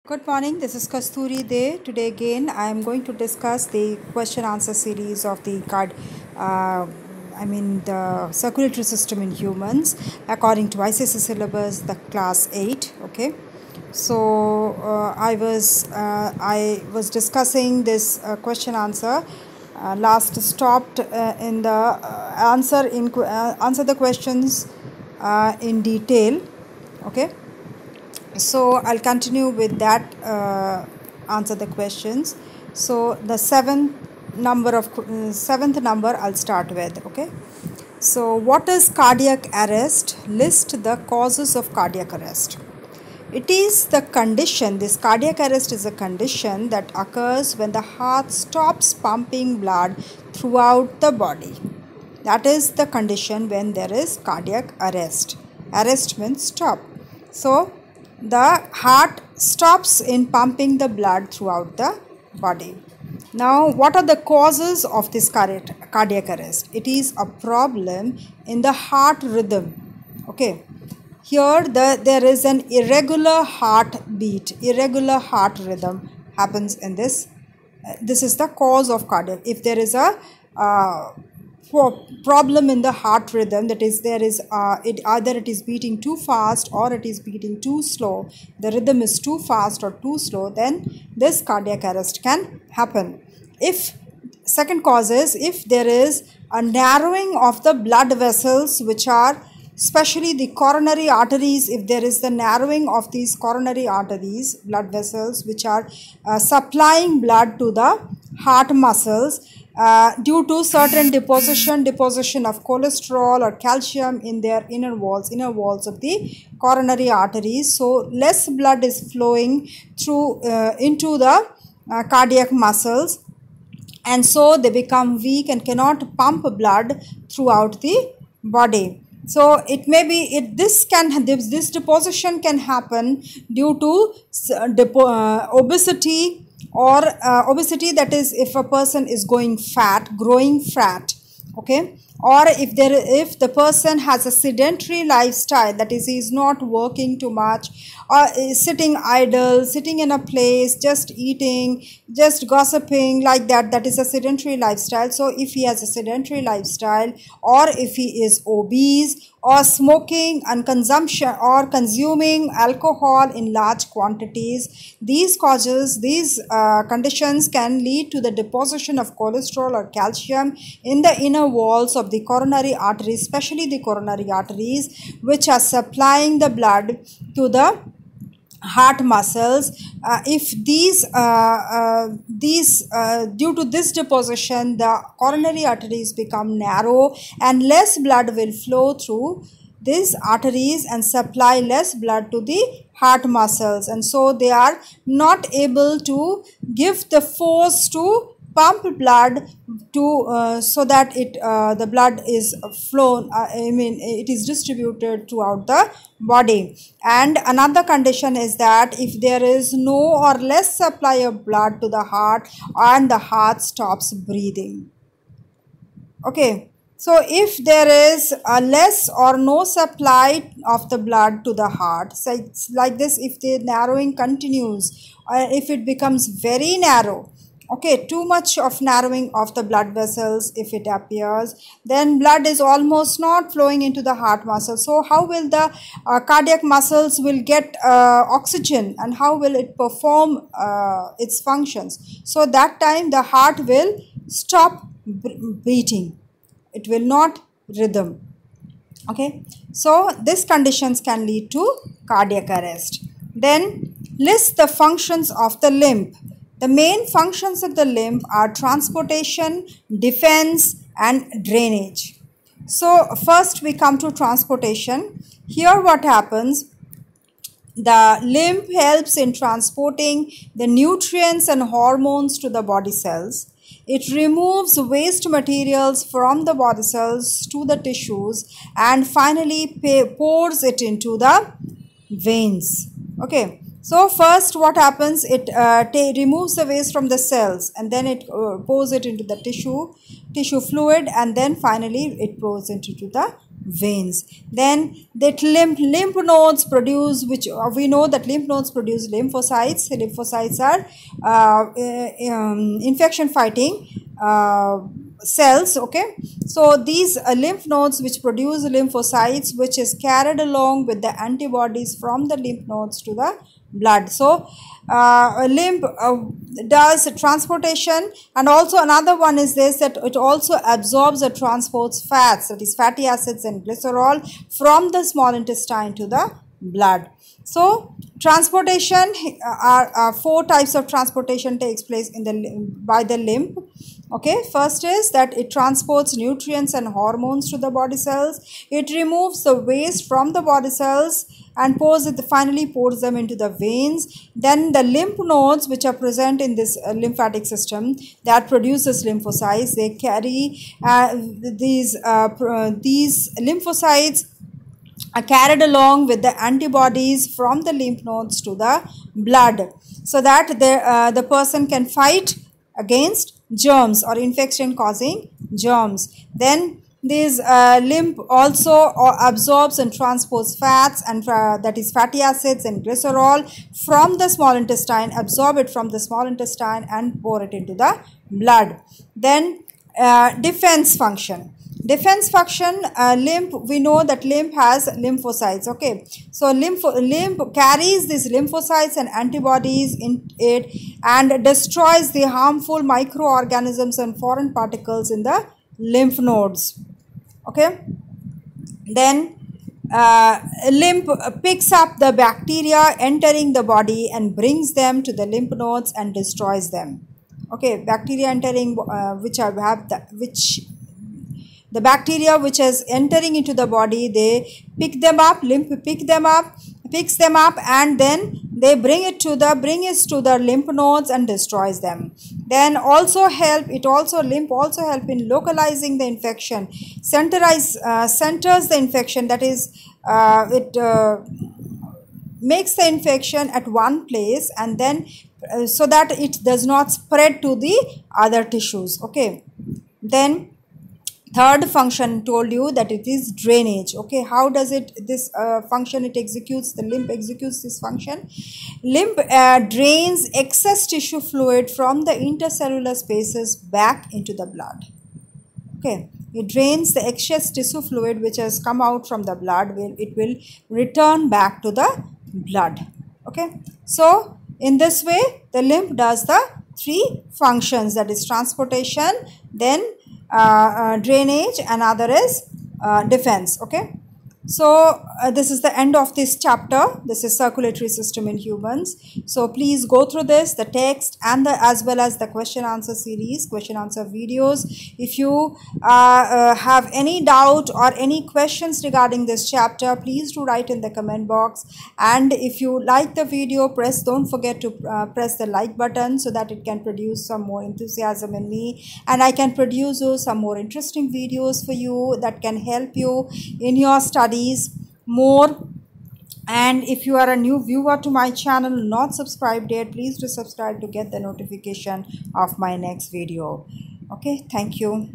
Good morning, this is Kasturi De. Today again I am going to discuss the question answer series of the the circulatory system in humans according to ICSE syllabus, the class 8. Okay, so I was discussing this question answer. Last stopped in the answer the questions in detail. Okay, so I'll continue with that, answer the questions. So the seventh number I'll start with. Okay, so what is cardiac arrest? List the causes of cardiac arrest. It is the condition, this cardiac arrest is a condition that occurs when the heart stops pumping blood throughout the body. That is the condition when there is cardiac arrest. Arrest means stop. So the heart stops in pumping the blood throughout the body. Now, what are the causes of this cardiac arrest? It is a problem in the heart rhythm. Okay, here there is an irregular heartbeat, irregular heart rhythm happens in this. This is the cause of cardiac. If there is a problem in the heart rhythm, that is there is either it is beating too fast or it is beating too slow, the rhythm is too fast or too slow, then this cardiac arrest can happen. If second cause is if there is a narrowing of the blood vessels, which are especially the coronary arteries, if there is the narrowing of these coronary arteries, blood vessels which are supplying blood to the heart muscles, due to certain deposition of cholesterol or calcium in their inner walls of the coronary arteries, so less blood is flowing through into the cardiac muscles, and so they become weak and cannot pump blood throughout the body. So it may be this deposition can happen due to obesity, or obesity, that is if a person is growing fat. Okay, or if the person has a sedentary lifestyle, that is he is not working too much, or is sitting idle, sitting in a place, just eating, just gossiping, like that, that is a sedentary lifestyle. So if he has a sedentary lifestyle, or if he is obese, or smoking and consumption or consuming alcohol in large quantities, these conditions can lead to the deposition of cholesterol or calcium in the inner walls of the coronary arteries, especially the coronary arteries which are supplying the blood to the heart muscles. If due to this deposition, the coronary arteries become narrow and less blood will flow through these arteries and supply less blood to the heart muscles, and so they are not able to give the force to pump blood to so that the blood is flown, it is distributed throughout the body. And another condition is that if there is no or less supply of blood to the heart and the heart stops breathing. Okay, so if there is a less or no supply of the blood to the heart, so it's like this, if the narrowing continues, or if it becomes very narrow, okay, too much of narrowing of the blood vessels if it appears, then blood is almost not flowing into the heart muscle. So how will the cardiac muscles will get oxygen, and how will it perform its functions? So that time the heart will stop beating, it will not rhythm. Okay, so these conditions can lead to cardiac arrest. Then list the functions of the limb. The main functions of the limb are transportation, defense, and drainage. So first we come to transportation. Here what happens, the limb helps in transporting the nutrients and hormones to the body cells. It removes waste materials from the body cells to the tissues, and finally pours it into the veins. Okay, so first what happens, it removes the waste from the cells, and then it pours it into the tissue fluid, and then finally it pours into the veins. Then that lymph nodes produce, which we know that lymph nodes produce lymphocytes. Lymphocytes are infection fighting cells. Okay, so these lymph nodes which produce lymphocytes, which is carried along with the antibodies from the lymph nodes to the blood. So lymph does transportation, and also another one is this, that it also absorbs or transports fats, that is fatty acids and glycerol, from the small intestine to the blood. So transportation are four types of transportation takes place in the by the lymph. Okay, first is that it transports nutrients and hormones to the body cells. It removes the waste from the body cells and finally pours them into the veins. Then the lymph nodes, which are present in this lymphatic system, that produces lymphocytes. They carry these lymphocytes are carried along with the antibodies from the lymph nodes to the blood, so that the person can fight against germs or infection causing germs. Then this lymph also absorbs and transports fats, and that is fatty acids and glycerol from the small intestine, absorb it from the small intestine and pour it into the blood. Then defense function. Defense function, lymph, we know that lymph has lymphocytes. Okay, so lymph carries these lymphocytes and antibodies in it and destroys the harmful microorganisms and foreign particles in the lymph nodes. Okay, then lymph picks up the bacteria entering the body and brings them to the lymph nodes and destroys them. Okay, bacteria entering the bacteria which is entering into the body, they pick them up, lymph picks them up, and then they bring it to the lymph nodes and destroys them. Then lymph also help in localizing the infection, centers the infection, that is it makes the infection at one place, and then so that it does not spread to the other tissues. Okay, then third function told you that it is drainage. Okay, how does this function it executes? The lymph executes this function. Lymph drains excess tissue fluid from the intercellular spaces back into the blood. Okay, it drains the excess tissue fluid which has come out from the blood. It will return back to the blood. Okay, so in this way the lymph does the three functions, that is transportation, then drainage, and other is defense. Okay, so this is the end of this chapter. This is circulatory system in humans. So please go through this, the text, and as well as the question answer series, question answer videos. If you have any doubt or any questions regarding this chapter, please do write in the comment box. And if you like the video, don't forget to press the like button, so that it can produce some more enthusiasm in me, and I can produce some more interesting videos for you that can help you in your studies more. And if you are a new viewer to my channel, not subscribed yet, please do subscribe to get the notification of my next video. Okay, thank you.